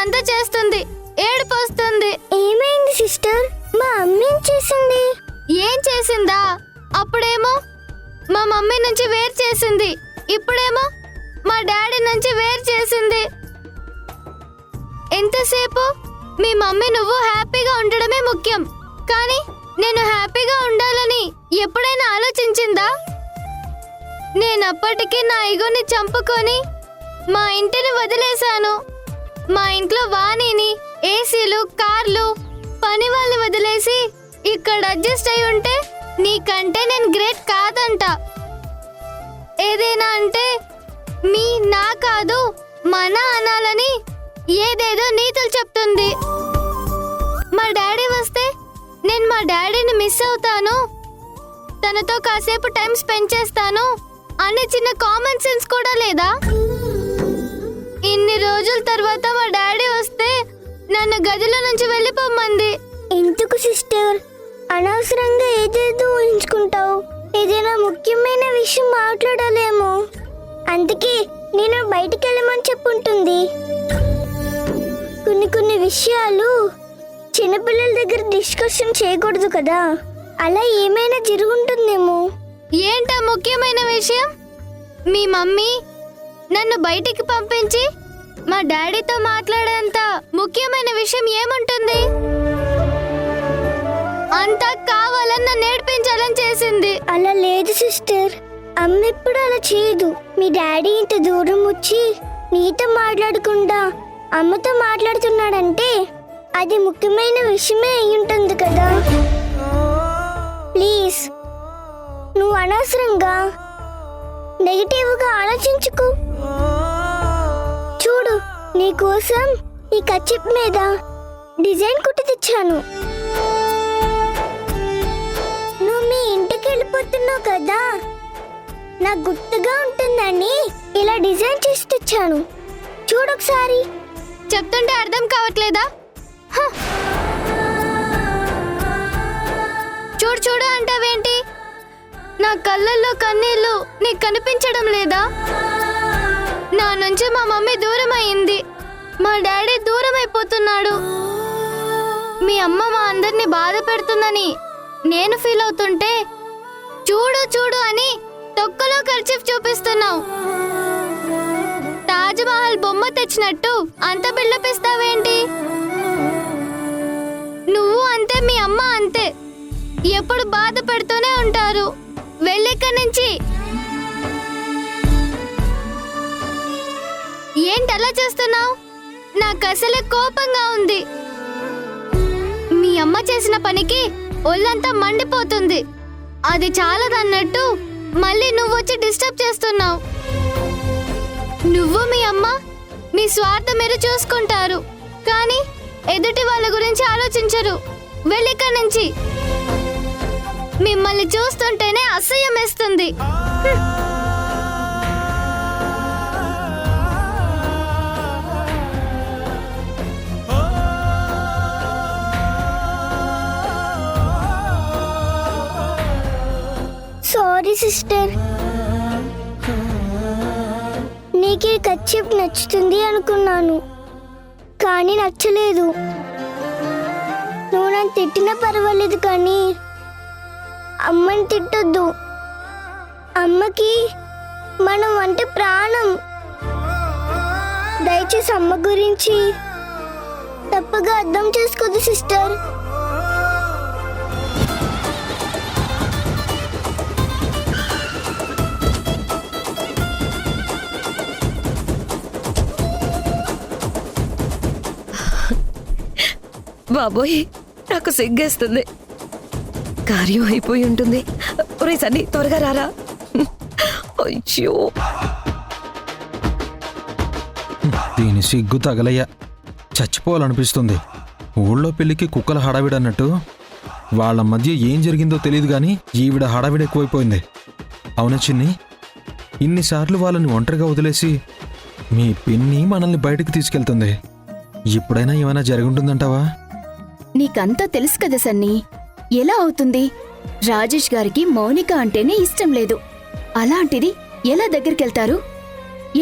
అంతా చేస్తుంది, ఏడుపు వస్తుంది. ఏమైంది సిస్టర్? మా అమ్మ ఏం చేసింది? ఏం చేసిందా? అప్పుడేమో మా మమ్మీ నుంచి వేరు చేసింది, ఇప్పుడేమో మా డాడీ నుంచి వేరు చేసింది. ఎంతసేపు మీ మమ్మీ నువ్వు హ్యాపీగా ఉండడమే ముఖ్యం, కానీ నేను హ్యాపీగా ఉండాలని ఎప్పుడైనా ఆలోచించిందా? నేనప్పటికీ నా ఈగోని చంపుకొని మా ఇంటిని వదిలేశాను. మా ఇంట్లో వాణిని, ఏసీలు, కార్లు, పని వాళ్ళని వదిలేసి ఇక్కడ అడ్జస్ట్ అయి ఉంటే నీకంటే నేను గ్రేట్ కాదంట. ఏదైనా అంటే మీ నా కాదు మన అనాలని ఏదేదో నీతులు చెప్తుంది. మా డాడీ వస్తే నేను మా డాడీని మిస్ అవుతాను, తనతో కాసేపు టైం స్పెండ్ చేస్తాను అనే చిన్న కామన్ సెన్స్ కూడా లేదా? ఇన్ని రోజుల తర్వాత మా డాడీ వస్తే నన్ను గదిలో నుంచి వెళ్ళిపోమ్మంది. ఎందుకు సిస్టర్ అనవసరంగా ఏదేదో ఊహించుకుంటావు? ఏదైనా ముఖ్యమైన విషయం మాట్లాడాలేమో, అందుకే నేను బయటికి వెళ్ళమని చెప్పుంటుంది. కొన్ని విషయాలు చిన్నపిల్లల దగ్గర డిస్కషన్ చేయకూడదు కదా, అలా ఏమైనా జరుగుంటుందేమో. ఏంటా ముఖ్యమైన విషయం? మీ మమ్మీ నన్ను బయటికి పంపించి మా డాడీతో మాట్లాడేంత ముఖ్యమైన విషయం ఏముంటుంది? అంతా కావాలని నన్ను నేర్పించాలని చేసింది. అలా లేదు సిస్టర్, అమ్మ ఎప్పుడు అలా చేయదు. మీ డాడీ ఇంత దూరం వచ్చి నీతో మాట్లాడకుండా అమ్మతో మాట్లాడుతున్నాడంటే అది ముఖ్యమైన విషయమే అయి ఉంటుంది కదా. ప్లీజ్ నువ్వు అనవసరంగా నెగిటివ్గా ఆలోచించుకు. చూడు, నీకోసం ఈ కచ్చిప్ మీద డిజైన్ కుట్టి తెచ్చాను. నువ్వు మీ ఇంటికి వెళ్ళిపోతున్నావు కదా, నాకు గుర్తుగా ఉంటుందని ఇలా డిజైన్ చేసి తెచ్చాను. చూడొకసారి. చెప్తుంటే అర్థం కావట్లేదా? చూడు చూడు అంటావేంటి? నా కళ్ళల్లో కన్నీళ్ళు నీకు కనిపించడం లేదా? నా నుంచి మా మమ్మీ దూరం అయింది, మా డాడీ దూరం అయిపోతున్నాడు. మీ అమ్మ మా అందరినీ బాధ పెడుతుందని నేను ఫీల్ అవుతుంటే చూడు చూడు అని తొక్కలో కర్చీఫ్ చూపిస్తున్నావు. తాజ్ మహల్ బొమ్మ తెచ్చినట్టు అంత బిల్డప్ ఇస్తావేంటి? నువ్వు అంతే, మీ అమ్మ అంతే, ఎప్పుడు బాధ పెడుతూనే ఉంటారు. వెళ్ళిక్కడి నుంచి. ఏంటి అలా చేస్తున్నావు? నాకు అసలే కోపంగా ఉంది. మీ అమ్మ చేసిన పనికి ఒళ్ళంతా మండిపోతుంది. అది చాలదన్నట్టు మళ్ళీ నువ్వు వచ్చి డిస్టర్బ్ చేస్తున్నావు. నువ్వు మీ అమ్మ మీ స్వార్థం మీరు చూసుకుంటారు, కానీ ఎదుటి వాళ్ళ గురించి ఆలోచించరు. వెళ్ళిక్కడి నుంచి. మిమ్మల్ని చూస్తుంటేనే అసహ్యం వేస్తుంది. సారీ సిస్టర్, నీకు ఈ కచ్చిప్ నచ్చుతుంది అనుకున్నాను, కానీ నచ్చలేదు. నువ్వు నన్ను తిట్టినా పర్వాలేదు, కానీ అమ్మని తిట్టొద్దు. అమ్మకి మనం అంటే ప్రాణం. దయచేసి అమ్మ గురించి తప్పుగా అర్థం చేసుకోదు సిస్టర్. బాబోయ్, నాకు సిగ్గేస్తుంది. కార్యం అయిపోయి ఉంటుంది. ఒరే సన్నీ, త్వరగా రారా. అయ్యో, దీని సిగ్గు తగలయ్యా, చచ్చిపోవాలనిపిస్తుంది. ఊళ్ళో పెళ్లికి కుక్కల హడావిడన్నట్టు వాళ్ళ మధ్య ఏం జరిగిందో తెలియదు, కానీ ఈవిడ హడావిడ ఎక్కువైపోయింది. అవునా చిన్ని? ఇన్నిసార్లు వాళ్ళని ఒంటరిగా వదిలేసి మీ పిన్ని మనల్ని బయటకు తీసుకెళ్తుంది. ఇప్పుడైనా ఏమైనా జరుగుంటుందంటావా? నీకంతా తెలుసు కదా సన్నీ, ఎలా అవుతుంది? రాజేష్ గారికి మౌనిక అంటేనే ఇష్టం లేదు. అలాంటిది ఎలా దగ్గరికెళ్తారు?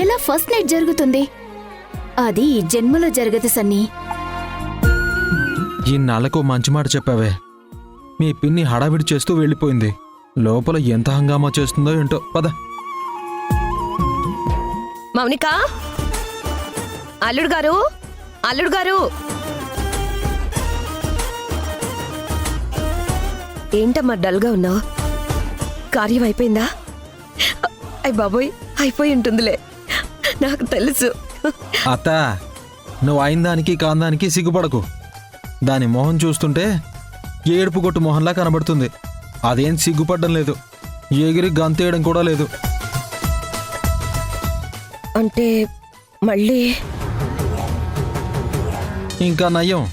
ఎలా ఫస్ట్ నైట్ జరుగుతుంది? అది ఈ జన్మలో జరగదు సన్నీ. ఇన్నాళ్లకు మంచి మాట చెప్పావే. మీ పిన్ని హడావిడి చేస్తూ వెళ్ళిపోయింది. లోపల ఎంత హంగామా చేస్తుందో ఏంటో. పద. మౌనిక, అల్లుడు గారు, అల్లుడు గారు. ఏంటమ్మా డల్గా ఉన్నావు? కార్యం అయిపోయిందా? అయ్ బాబోయ్, అయిపోయి ఉంటుందిలే, నాకు తెలుసు. అత్త, నువ్వు అయిన దానికి కాందానికి సిగ్గుపడకు. దాని మొహం చూస్తుంటే ఏడుపు కొట్టు మొహంలా కనబడుతుంది. అదేం సిగ్గుపడ్డం లేదు, ఎగిరి గంతేయడం కూడా లేదు. అంటే మళ్ళీ ఇంకా నయ్యం,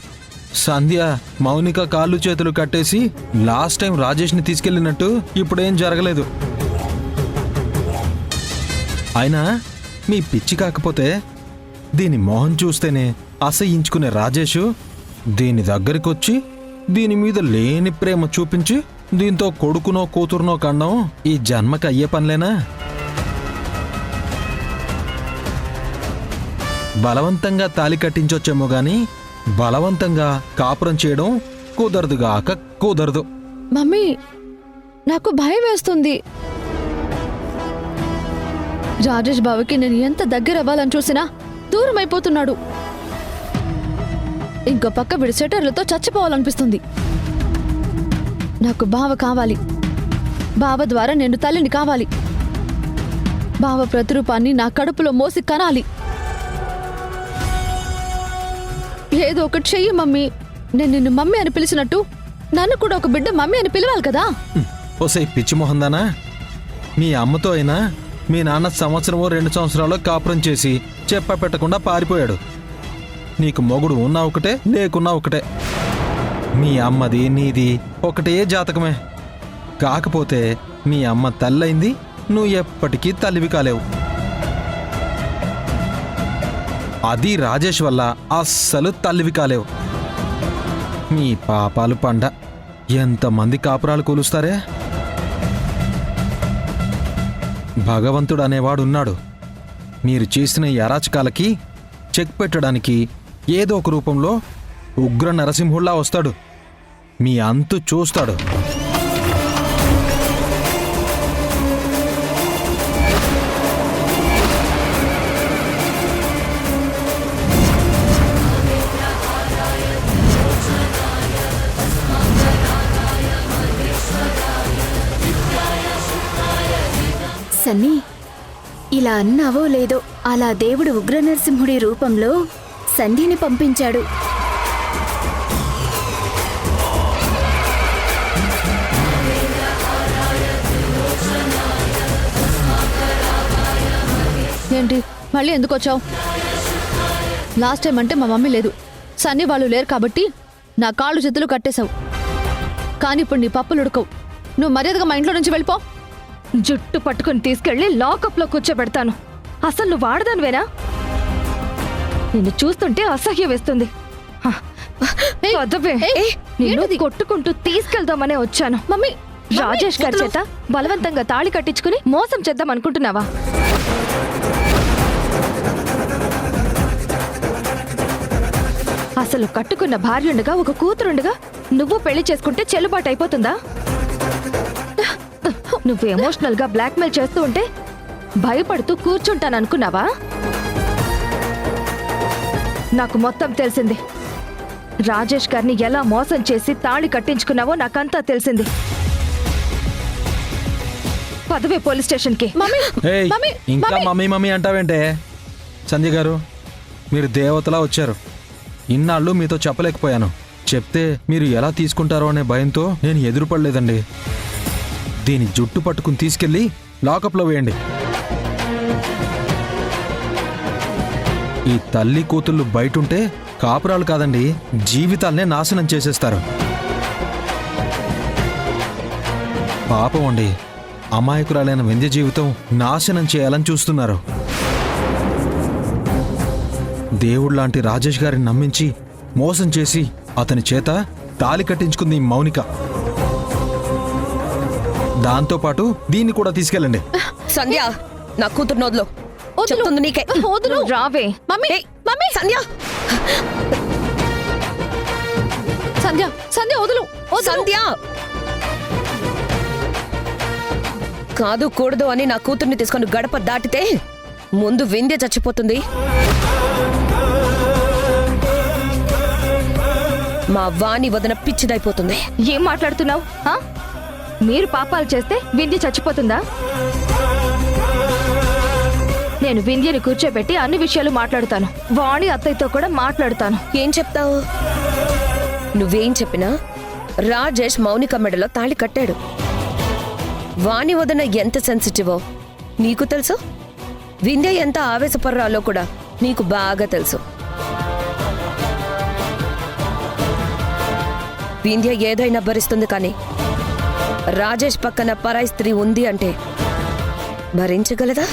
సంధ్య మౌనిక కాళ్ళు చేతులు కట్టేసి లాస్ట్ టైం రాజేష్ని తీసుకెళ్ళినట్టు ఇప్పుడేం జరగలేదు. అయినా మీ పిచ్చి కాకపోతే దీని మొహం చూస్తేనే అసహించుకునే రాజేషు దీని దగ్గరికొచ్చి దీని మీద లేని ప్రేమ చూపించి దీంతో కొడుకునో కూతురునో కన్నం ఈ జన్మకి అయ్యే పనిలేనా? బలవంతంగా తాలి కట్టించొచ్చేమో గాని బలవంతంగా కాపురం చేయడం కుదరదుగాక కుదరదు. మమ్మీ, నాకు భయం వేస్తుంది. రాజేష్ బావకి నేను ఎంత దగ్గర అవ్వాలని చూసినా దూరం అయిపోతున్నాడు. ఇంకో పక్క వీడి సెటర్లతో చచ్చిపోవాలనిపిస్తుంది. నాకు బావ కావాలి. బావ ద్వారా నేను తల్లిని కావాలి. బావ ప్రతిరూపాన్ని నా కడుపులో మోసి కనాలి. ఏదో ఒకటి చెయ్యి మమ్మీ. నేను నిన్ను మమ్మీ అని పిలిచినట్టు నన్ను కూడా ఒక బిడ్డ మమ్మీ అని పిలవాలి కదా. ఓసై పిచ్చి మొహందానా, మీ అమ్మతో అయినా మీ నాన్న సంవత్సరమో 2 సంవత్సరాలు కాపురం చేసి చెప్ప పెట్టకుండా పారిపోయాడు. నీకు మొగుడు ఉన్నా ఒకటే, లేకున్నా ఒకటే. మీ అమ్మది నీది ఒకటే జాతకమే. కాకపోతే మీ అమ్మ తల్లయింది, నువ్వు ఎప్పటికీ తల్లివి కాలేవు. అది రాజేష్ వల్ల అస్సలు తల్లివి కాలేవు. మీ పాపాలు పండ. ఎంతమంది కాపురాలు కూలుస్తారే. భగవంతుడు అనేవాడున్నాడు. మీరు చేసిన ఈ అరాచకాలకి చెక్ పెట్టడానికి ఏదో ఒక రూపంలో ఉగ్ర నరసింహుల్లా వస్తాడు. మీ అంతు చూస్తాడు. సన్నీ, ఇలా అన్నావో లేదో అలా దేవుడు ఉగ్రనరసింహుడి రూపంలో సంధ్యని పంపించాడు. ఏంటి మళ్ళీ ఎందుకు వచ్చావు? లాస్ట్ టైం అంటే మా మమ్మీ లేదు, సన్నీ వాళ్ళు లేరు కాబట్టి నా కాళ్ళు చేతులు కట్టేశావు. కానీ ఇప్పుడు నీ పప్పులు ఉడకవు. నువ్వు మర్యాదగా మా ఇంట్లో నుంచి వెళ్ళిపో. జుట్టు పట్టుకుని తీసుకెళ్లి లాకప్లో కూర్చోబెడతాను. అసలు నువ్వు వాడదానివేనా? నిన్ను చూస్తుంటే అసహ్యం వేస్తుంది. వదవే. నిన్ను కొట్టుకుంటూ తీసుకెళ్దామనే వచ్చాను. మమ్మీ, రాజేష్ గారి చేత బలవంతంగా తాళి కట్టించుకుని మోసం చేద్దాం అనుకుంటున్నావా? అసలు కట్టుకున్న భార్యుండగా ఒక కూతురుండగా నువ్వు పెళ్లి చేసుకుంటే చెల్లుబాటు అయిపోతుందా? నువ్వు ఎమోషనల్ గా బ్లాక్మెయిల్ చేస్తూ ఉంటే భయపడుతూ కూర్చుంటాననుకున్నావా? నాకు మొత్తం తెలిసింది. రాజేష్ గారిని ఎలా మోసం చేసి తాళి కట్టించుకున్నావో నాకంతా తెలిసింది. పదవే పోలీస్ స్టేషన్కి. ఏయ్, ఇంకా మమ్మీ మమ్మీ అంటావేంటే? సంధ్య గారు, మీరు దేవతలా వచ్చారు. ఇన్నాళ్ళు మీతో చెప్పలేకపోయాను. చెప్తే మీరు ఎలా తీసుకుంటారో అనే భయంతో నేను ఎదురుపడలేదండి. దీని జుట్టు పట్టుకుని తీసుకెళ్లి లాకప్లో వేయండి. ఈ తల్లి కూతుళ్ళు బయటుంటే కాపురాలు కాదండి, జీవితాలనే నాశనం చేసేస్తారు. పాపం అండి, అమాయకురాలైన వింధ్య జీవితం నాశనం చేయాలని చూస్తున్నారు. దేవుళ్లాంటి రాజేష్ గారిని నమ్మించి మోసం చేసి అతని చేత తాళి కట్టించుకుంది ఈ మౌనిక. దాంతోపాటు దీన్ని కూడా తీసుకెళ్ళండి. సంధ్య, నా కూతురు నోదులో చెప్తుంది నీకే. రావే. మమ్మీ, సంధ్య సంధ్య సంధ్య వదులు వదులు. సంధ్య కాదు కూడదు అని నా కూతుర్ని తీసుకొని గడప దాటితే ముందు వింధ్య చచ్చిపోతుంది, మా వాణి వదన పిచ్చిదైపోతుంది. ఏం మాట్లాడుతున్నావు? మీరు పాపాలు చేస్తే వింధ్య చచ్చిపోతుందా? నేను వింధ్యని కూర్చోబెట్టి అన్ని విషయాలు మాట్లాడుతాను. వాణి అత్తయ్యతో కూడా మాట్లాడుతాను. ఏం చెప్తావు? నువ్వేం చెప్పినా రాజేష్ మౌనిక మెడలో తాళి కట్టాడు. వాణి వదన ఎంత సెన్సిటివో నీకు తెలుసు, వింధ్య ఎంత ఆవేశపర్రాలో కూడా నీకు బాగా తెలుసు. వింధ్య ఏదైనా భరిస్తుంది, కానీ రాజేష్ పక్కన పరాయి స్త్రీ ఉంది అంటే భరించగలదా?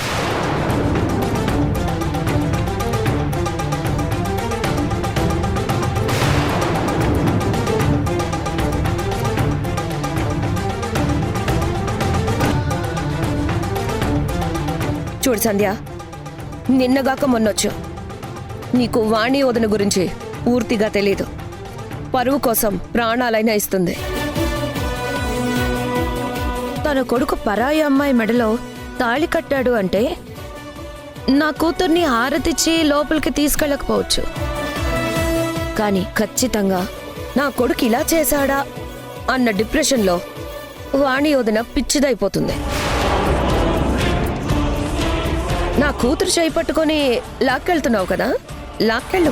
చూడు సంధ్య, నిన్నగాక మొన్నొచ్చు. నీకు వాణి వదన గురించి పూర్తిగా తెలీదు. పరువు కోసం ప్రాణాలైనా ఇస్తుంది. తన కొడుకు పరాయి అమ్మాయి మెడలో తాళి కట్టాడు అంటే నా కూతుర్ని హారతిచ్చి లోపలికి తీసుకెళ్ళకపోవచ్చు, కానీ ఖచ్చితంగా నా కొడుకు ఇలా చేశాడా అన్న డిప్రెషన్లో వాణి వదన పిచ్చిదైపోతుంది. నా కూతురు చేయి పట్టుకొని లాక్కెళ్తున్నావు కదా, లాక్కెళ్ళు.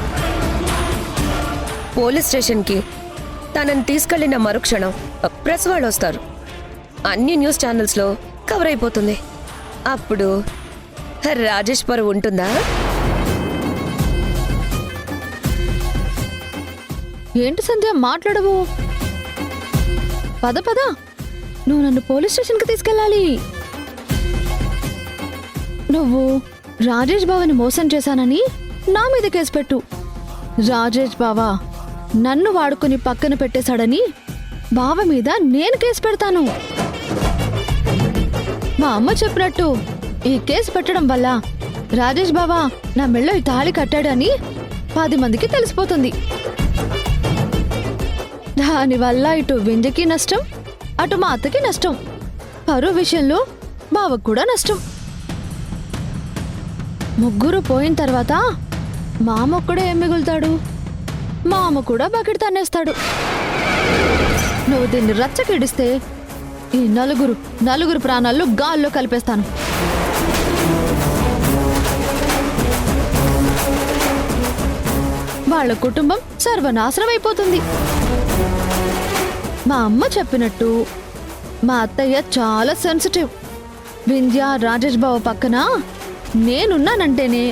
పోలీస్ స్టేషన్కి తనని తీసుకెళ్లిన మరుక్షణం ప్రెస్ వాళ్ళు వస్తారు, అన్ని న్యూస్ ఛానల్స్లో కవర్ అయిపోతుంది. అప్పుడు రాజేష్ పరువు ఉంటుందా? ఏంటి సంధ్య మాట్లాడవు? పద పద, నువ్వు నన్ను పోలీస్ స్టేషన్కి తీసుకెళ్ళాలి. నువ్వు రాజేష్ బావని మోసం చేశానని నా మీద కేసు పెట్టు. రాజేష్ బావ నన్ను వాడుకుని పక్కన పెట్టేశాడని బావ మీద నేను కేసు పెడతాను. మా అమ్మ చెప్పినట్టు ఈ కేసు పెట్టడం వల్ల రాజేష్ బావ నా మెళ్ళో ఈ తాళి కట్టాడని 10 మందికి తెలిసిపోతుంది. దానివల్ల ఇటు వింధ్యకి నష్టం, అటు మా అత్తకి నష్టం, పరువు విషయంలో బావకు కూడా నష్టం. ముగ్గురు పోయిన తర్వాత మామొక్కడే ఏం మిగులుతాడు? మామ కూడా బకెట్ తన్నేస్తాడు. నువ్వు దీన్ని రచ్చకిడిస్తే ఈ నలుగురు ప్రాణాలు గాల్లో కలిపేస్తాను. వాళ్ళ కుటుంబం సర్వనాశనం అయిపోతుంది. మా అమ్మ చెప్పినట్టు మా అత్తయ్య చాలా సెన్సిటివ్. వింధ్య రాజేష్ బావ పక్కన నేనున్నానంటేనే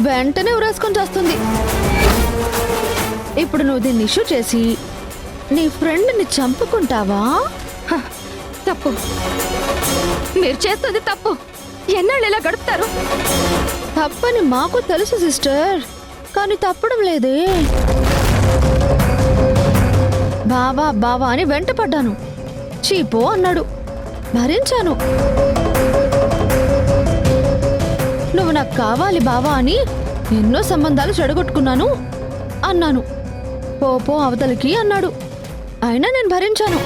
వెంటనే ఉరేసుకొని చేస్తుంది. ఇప్పుడు నువ్వు దీన్ని ఇష్యూ చేసి నీ ఫ్రెండ్ని చంపుకుంటావా? తప్పు, మీరు చేస్తుంది తప్పు. ఎన్నాళ్ళు ఇలా గడుపుతారు? తప్పని మాకు తెలుసు సిస్టర్, కానీ తప్పడం లేదే. బావా బావా అని వెంట పడ్డాను, చీపో అన్నాడు, భరించాను. నువ్వు నాకు కావాలి బావా అని ఎన్నో సంబంధాలు చెడగొట్టుకున్నాను అన్నాను. పోపో అవతలికి అన్నాడు, అయినా నేను భరించాను.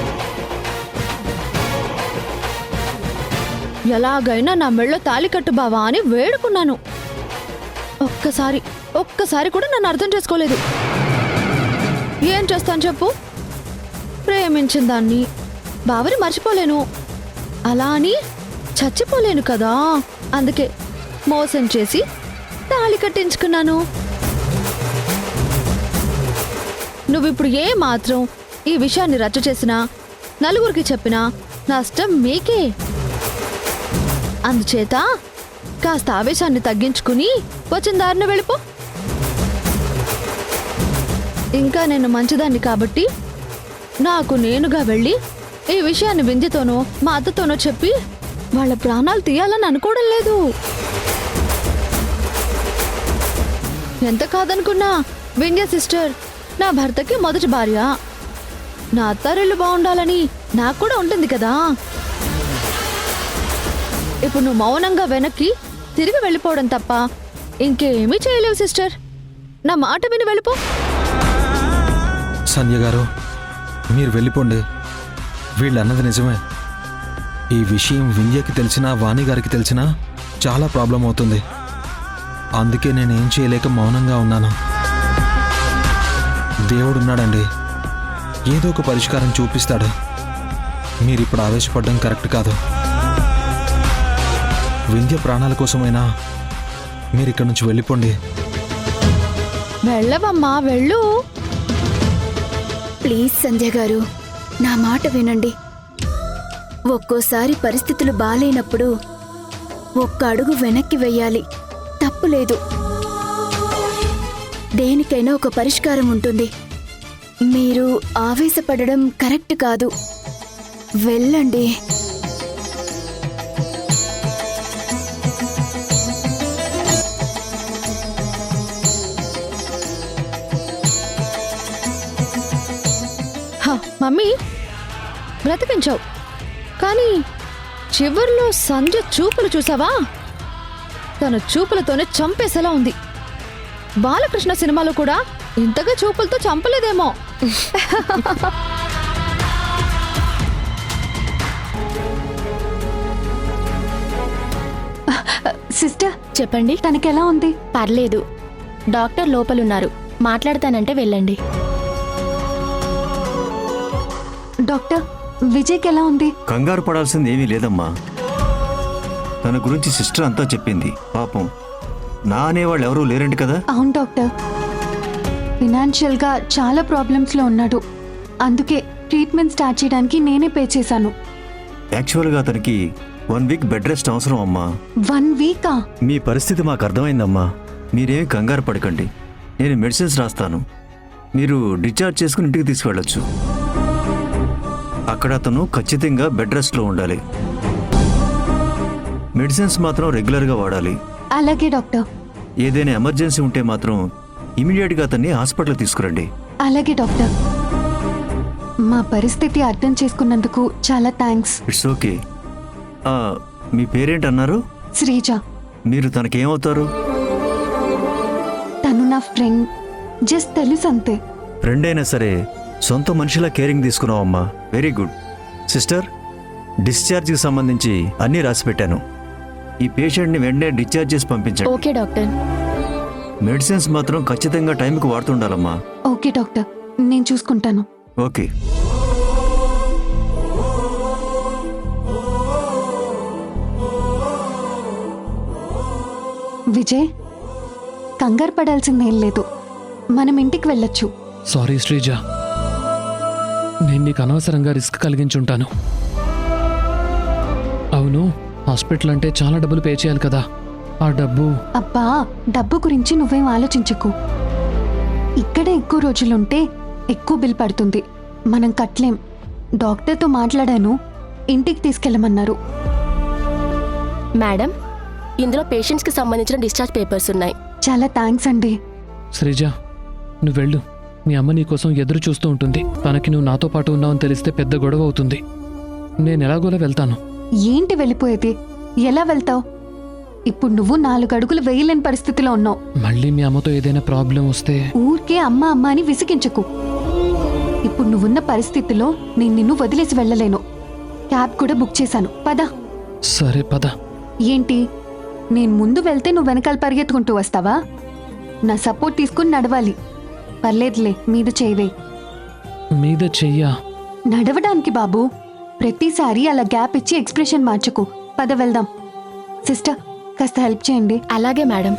ఎలాగైనా నా మెళ్ళో తాళి కట్టు బావా అని వేడుకున్నాను. ఒక్కసారి కూడా నన్ను అర్థం చేసుకోలేదు. ఏం చేస్తాను చెప్పు? ప్రేమించిన దాన్ని బావని మర్చిపోలేను, అలా అని చచ్చిపోలేను కదా. అందుకే మోసం చేసి తాళి కట్టించుకున్నాను. నువ్విప్పుడు ఏ మాత్రం ఈ విషయాన్ని రచ్చ చేసినా, నలుగురికి చెప్పినా నష్టం మీకే. అందుచేత కాస్త ఆవేశాన్ని తగ్గించుకుని వచ్చిన దారిన వెళ్ళిపో. ఇంకా నేను మంచిదాన్ని కాబట్టి నాకు నేనుగా వెళ్ళి ఈ విషయాన్ని వింధ్యతోనో మా అత్తతోనో చెప్పి వాళ్ళ ప్రాణాలు తీయాలని అనుకోవడం లేదు. ఎంత కాదనుకున్నా వింధ్య సిస్టర్ నా భర్తకి మొదటి భార్య. నా అత్తారిల్లు బాగుండాలని నాకు కూడా ఉంటుంది కదా. ఇప్పుడు నువ్వు మౌనంగా వెనక్కి తిరిగి వెళ్ళిపోవడం తప్ప ఇంకేమీ చేయలేవు సిస్టర్. నా మాట విని వెళ్ళిపో. సంధ్య గారు మీరు వెళ్ళిపోండి. వీళ్ళన్నది నిజమే. ఈ విషయం వింధ్యకి తెలిసినా వాణి గారికి తెలిసినా చాలా ప్రాబ్లం అవుతుంది. అందుకే నేనేం చేయలేక మౌనంగా ఉన్నాను. దేవుడున్నాడండి, ఏదో ఒక పరిష్కారం చూపిస్తాడు. మీరిప్పుడు ఆవేశపడడం కరెక్ట్ కాదు. వింధ్య ప్రాణాల కోసమైనా మీరు ఇక్కడి నుంచి వెళ్ళిపోండి. వెళ్ళవమ్మా, వెళ్ళు. ప్లీజ్ సంధ్య గారు, నా మాట వినండి. ఒక్కోసారి పరిస్థితులు బాలేనప్పుడు ఒక్క అడుగు వెనక్కి వెయ్యాలి, తప్పులేదు. దేనికైనా ఒక పరిష్కారం ఉంటుంది. మీరు ఆవేశపడడం కరెక్ట్ కాదు. వెళ్ళండి. మమ్మీ బ్రతికించావు, కానీ చివర్లో సంధ్య చూపులు చూసావా? తన చూపులతోనే చంపేసేలా ఉంది. బాలకృష్ణ సినిమాలో కూడా ఇంతగా చూపులతో చంపలేదేమో. సిస్టర్ చెప్పండి. తనకెలా ఉంది? పర్లేదు, డాక్టర్ లోపలున్నారు, మాట్లాడతానంటే వెళ్ళండి. డాక్టర్, విజయ్కి ఎలా ఉంది? కంగారు పడాల్సింది ఏమీ లేదమ్మా. తన గురించి సిస్టర్ అంతా చెప్పింది. పాపం నా అనేవాళ్ళు ఎవరూ లేరండి కదా. అవును డాక్టర్, ఫినాన్షియల్గా చాలా ప్రాబ్లమ్స్లో ఉన్నాడు. అందుకే ట్రీట్మెంట్ స్టార్ట్ చేయడానికి నేనే పే చేశాను. యాక్చువల్గా అతనికి 1 వీక్ బెడ్ రెస్ట్ అవసరం అమ్మా. 1 వీకా? మీ పరిస్థితి మాకు అర్థమైందమ్మా. మీరేమి కంగారు పడకండి. నేను మెడిసిన్స్ రాస్తాను. మీరు డిశ్చార్జ్ చేసుకుని ఇంటికి తీసుకువెళ్ళొచ్చు. అక్కడ అతను ఖచ్చితంగా బెడ్ రెస్ట్లో ఉండాలి. మెడిసిన్స్ మాత్రం రెగ్యులర్గా వాడాలి. అలాగే డాక్టర్. ఏదైనా ఎమర్జెన్సీ ఉంటే మాత్రం ఇమీడియట్గా అతన్ని హాస్పిటల్ తీసుకురండి. అలాగే డాక్టర్. మా పరిస్థితి అర్థం చేసుకున్నందుకు చాలా థ్యాంక్స్. It's okay. మీ పేరేంటి అన్నారు? శ్రీజ. మీరు తనకేమవుతారు? తను నా ఫ్రెండ్, జస్ట్ తెలుసు అంతే. ఫ్రెండ్ అయినా సరే సొంత మనిషిలా కేరింగ్ తీసుకున్నావమ్మా. Very good. సిస్టర్, డిశ్చార్జ్కి సంబంధించి అన్నీ రాసి పెట్టాను. ఈ పేషెంట్ని వెంటనే డిశ్చార్జ్ చేసి పంపించండి. Okay doctor. మెడిసిన్స్ మాత్రం ఖచ్చితంగా టైంకి వాడుతుండాలమ్మా. ఓకే డాక్టర్, నేను చూసుకుంటాను. ఓకే. విజయ్, కంగారు పడాల్సిందేం లేదు. మనం ఇంటికి వెళ్ళొచ్చు. సారీ శ్రీజ, నేను నీకు అనవసరంగా రిస్క్ కలిగించుంటాను. అవును, హాస్పిటల్ అంటే చాలా డబ్బులు పే చేయాలి కదా. ఆ డబ్బు... అబ్బా, డబ్బు గురించి నువ్వేం ఆలోచించకు. ఇక్కడ ఎక్కువ రోజులుంటే ఎక్కువ బిల్ పడుతుంది. మనం కట్టలేం. డాక్టర్తో మాట్లాడాను, ఇంటికి తీసుకెళ్ళమన్నారు. మేడం, ఇందులో పేషెంట్స్కి సంబంధించిన డిశ్చార్జ్ పేపర్స్ ఉన్నాయి. చాలా థ్యాంక్స్ అండి. శ్రీజ, నువ్వు వెళ్ళు. మీ అమ్మ నీ కోసం ఎదురు చూస్తూ ఉంటుంది. తనకి నువ్వు నాతో పాటు ఉన్నావని తెలిస్తే పెద్ద గొడవ అవుతుంది. నేను ఎలాగోలా వెళ్తాను. ఏంటి వెళ్ళిపోయేది? ఎలా వెళ్తావు? ఇప్పుడు నువ్వు 4 అడుగులు వేయలేని పరిస్థితిలో ఉన్నావు. మళ్ళీ మీ అమ్మతో ఏదైనా ప్రాబ్లం వస్తే... ఊరికే అమ్మ అమ్మ అని విసిగించకు. ఇప్పుడు నువ్వున్న పరిస్థితిలో నేను నిన్ను వదిలేసి వెళ్ళలేను. క్యాబ్ కూడా బుక్ చేశాను. పద. సరే పద. ఏంటి, నేను ముందు వెళ్తే నువ్వు వెనకాల పరిగెత్తుకుంటూ వస్తావా? నా సపోర్ట్ తీసుకుని నడవాలి. పర్లేదులే, మీద చేయవే. మీద చెయ్యా? నడవడానికి బాబు. ప్రతిసారి అలా గ్యాప్ ఇచ్చి ఎక్స్ప్రెషన్ మార్చకు. పద వెళ్దాం. సిస్టర్, కాస్త హెల్ప్ చేయండి. అలాగే మేడం.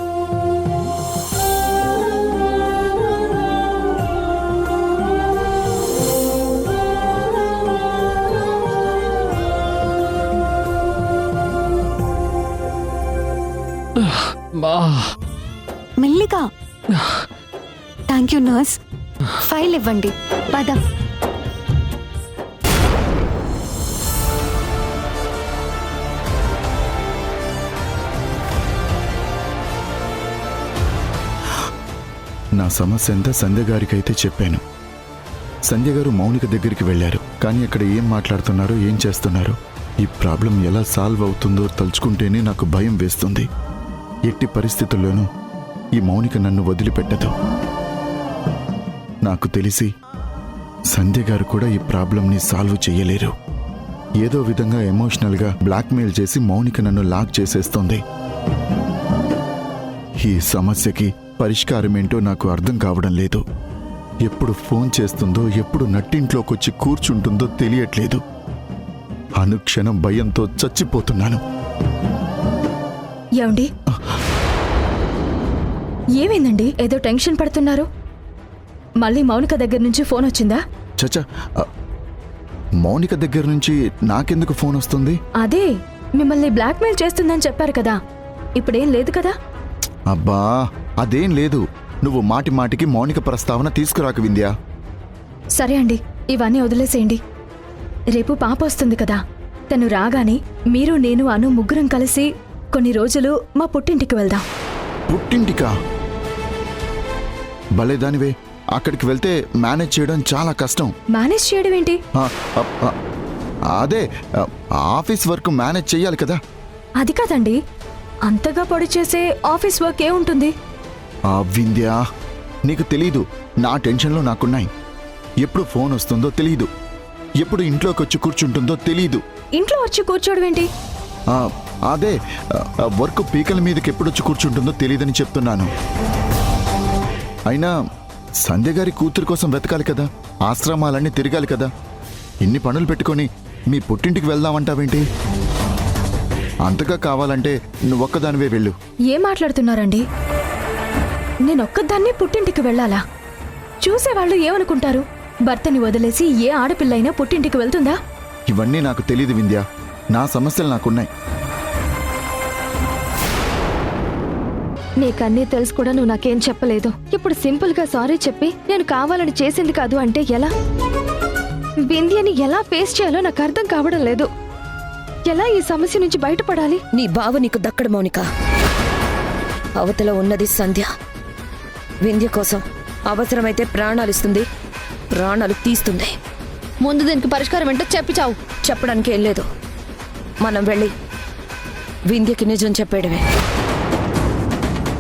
మెల్లిగా. Thank you nurse. ఫైల్ ఇవ్వండి. పద. నా సమస్య అంతా సంధ్య గారికి అయితే చెప్పాను. సంధ్య గారు మౌనిక దగ్గరికి వెళ్ళారు. కానీ అక్కడ ఏం మాట్లాడుతున్నారో, ఏం చేస్తున్నారో, ఈ ప్రాబ్లం ఎలా సాల్వ్ అవుతుందో తలుచుకుంటేనే నాకు భయం వేస్తుంది. ఎట్టి పరిస్థితుల్లోనూ ఈ మౌనిక నన్ను వదిలిపెట్టదు. నాకు తెలిసి సంధ్య గారు కూడా ఈ ప్రాబ్లంని సాల్వ్ చేయలేరు. ఏదో విధంగా ఎమోషనల్గా బ్లాక్మెయిల్ చేసి మౌనిక నన్ను లాక్ చేసేస్తోంది. ఈ సమస్యకి పరిష్కారం ఏంటో నాకు అర్థం కావడం లేదు. ఎప్పుడు ఫోన్ చేస్తుందో, ఎప్పుడు నట్టింట్లోకొచ్చి కూర్చుంటుందో తెలియట్లేదు. అనుక్షణం భయంతో చచ్చిపోతున్నాను. ఏమండి, ఏమైందండి? ఏదో టెన్షన్ పడుతున్నారు. మళ్ళీ మౌనిక దగ్గర నుంచి ఫోన్ వచ్చిందా? చచ్చా, మౌనిక దగ్గర నుంచి నాకెందుకు ఫోన్ వస్తుంది? అదే మిమ్మల్ని బ్లాక్మెయిల్ చేస్తుందని చెప్పారు కదా, ఇప్పుడేం లేదు కదా? అబ్బా, అదేం లేదు. నువ్వు మాటి మాటికి మౌనిక ప్రస్తావన తీసుకురాకు వింధ్యా. సరే అండి, ఇవన్నీ వదిలేసేయండి. రేపు పాప వస్తుంది కదా, తను రాగానే మీరు, నేను, అను ముగ్గురం కలిసి కొన్ని రోజులు మా పుట్టింటికి వెళ్దాం. పుట్టింటికా? భలేదానివే. అక్కడికి వెళ్తే మేనేజ్ చేయడం చాలా కష్టం. మేనేజ్ చేయడం ఏంటి? అదే ఆఫీస్ వర్క్ మేనేజ్ చెయ్యాలి కదా. అది కాదండి, అంతగా పొడి చేసే ఆఫీస్ వర్క్ ఏ ఉంటుంది? వింధ్యా, నీకు తెలీదు. నా టెన్షన్లో నాకున్నాయి. ఎప్పుడు ఫోన్ వస్తుందో తెలీదు, ఎప్పుడు ఇంట్లోకి వచ్చి కూర్చుంటుందో తెలీదు. ఇంట్లో వచ్చి కూర్చోవడం ఏంటి? అదే వర్క్ పీకల మీదకి ఎప్పుడొచ్చి కూర్చుంటుందో తెలియదని చెప్తున్నాను. అయినా సంధ్య గారి కూతురు కోసం వెతకాలి కదా, ఆశ్రమాలన్నీ తిరగాలి కదా. ఇన్ని పనులు పెట్టుకొని మీ పుట్టింటికి వెళ్దామంటావేంటి? అంతగా కావాలంటే నువ్వొక్కదానివే వెళ్ళు. ఏం మాట్లాడుతున్నారండి? నేనొక్కదాన్ని పుట్టింటికి వెళ్ళాలా? చూసేవాళ్ళు ఏమనుకుంటారు? భర్తని వదిలేసి ఏ ఆడపిల్లైనా పుట్టింటికి వెళ్తుందా? ఇవన్నీ నాకు తెలీదు వింధ్యా. నా సమస్యలు నాకున్నాయి. నీకన్నీ తెలుసు కూడా నువ్వు నాకేం చెప్పలేదు. ఇప్పుడు సింపుల్ గా సారీ చెప్పి నేను కావాలని చేసింది కాదు అంటే ఎలా? వింధ్యని ఎలా ఫేస్ చేయాలో నాకు అర్థం కావడం లేదు. ఎలా ఈ సమస్య నుంచి బయటపడాలి? నీ బావ నీకు దక్కడు మౌనిక. అవతల ఉన్నది సంధ్య. వింధ్య కోసం అవసరమైతే ప్రాణాలిస్తుంది, ప్రాణాలు తీస్తుంది. ముందు దీనికి పరిష్కారం ఏంటో చెప్పి చావు. చెప్పడానికి ఏం లేదు. మనం వెళ్ళి వింధ్యకి నిజం చెప్పేయడమే.